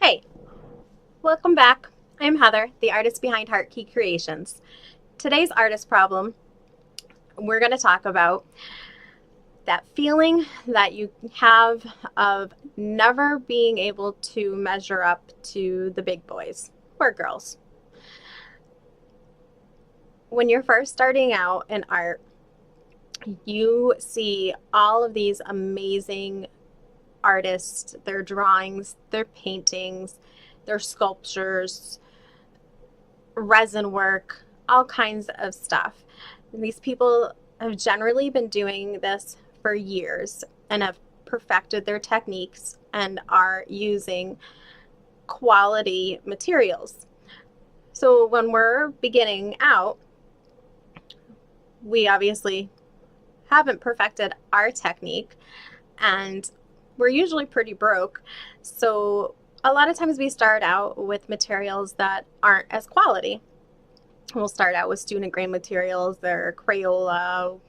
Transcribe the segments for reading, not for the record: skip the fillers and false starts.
Hey, welcome back. I'm Heather, the artist behind Heart Key Creations. Today's artist problem, we're going to talk about that feeling that you have of never being able to measure up to the big boys or girls. When you're first starting out in art, you see all of these amazing artists, their drawings, their paintings, their sculptures, resin work, all kinds of stuff. And these people have generally been doing this for years and have perfected their techniques and are using quality materials. So when we're beginning out, we obviously haven't perfected our technique and we're usually pretty broke. So a lot of times we start out with materials that aren't as quality. We'll start out with student grade materials, they're Crayola,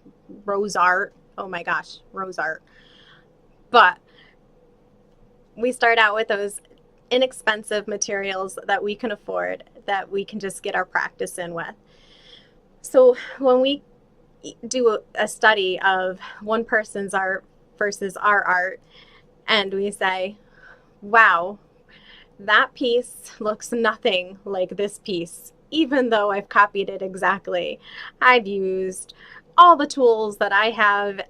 Rose Art. Oh my gosh, Rose Art. But we start out with those inexpensive materials that we can afford, that we can just get our practice in with. So when we do a study of one person's art versus our art, and we say, wow, that piece looks nothing like this piece, even though I've copied it exactly. I've used all the tools that I have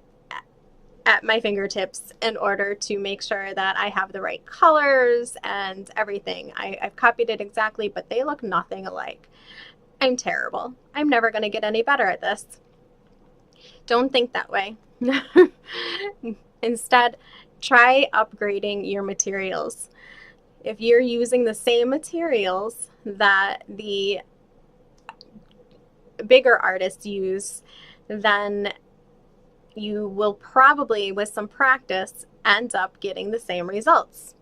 at my fingertips in order to make sure that I have the right colors and everything. I've copied it exactly, but they look nothing alike. I'm terrible. I'm never going to get any better at this. Don't think that way. Instead, try upgrading your materials. If you're using the same materials that the bigger artists use, then you will probably, with some practice, end up getting the same results.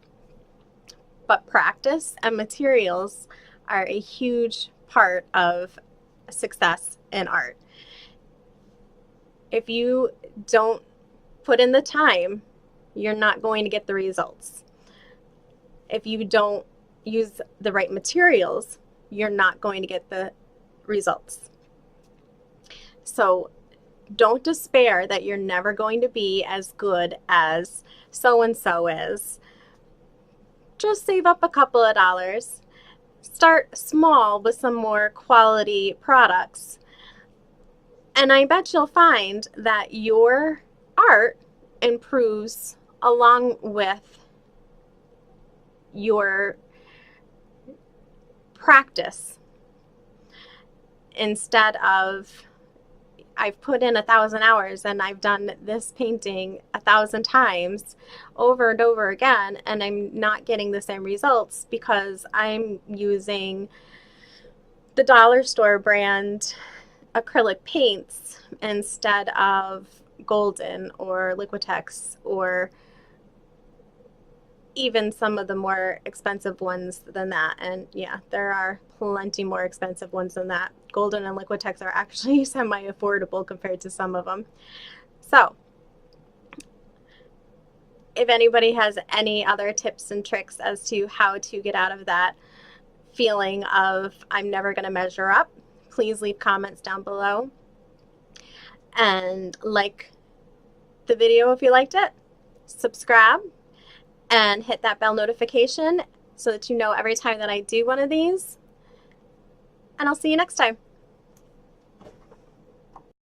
But practice and materials are a huge part of success in art. If you don't put in the time, you're not going to get the results. If you don't use the right materials, you're not going to get the results. So don't despair that you're never going to be as good as so-and-so is. Just save up a couple of dollars. Start small with some more quality products. And I bet you'll find that your art improves along with your practice. Instead of, I've put in 1,000 hours and I've done this painting 1,000 times over and over again, and I'm not getting the same results because I'm using the dollar store brand acrylic paints instead of Golden or Liquitex or even some of the more expensive ones than that. And yeah, there are plenty more expensive ones than that. Golden and Liquitex are actually semi-affordable compared to some of them. So if anybody has any other tips and tricks as to how to get out of that feeling of I'm never going to measure up, please leave comments down below and like the video if you liked it, subscribe, and hit that bell notification so that you know every time that I do one of these. And I'll see you next time.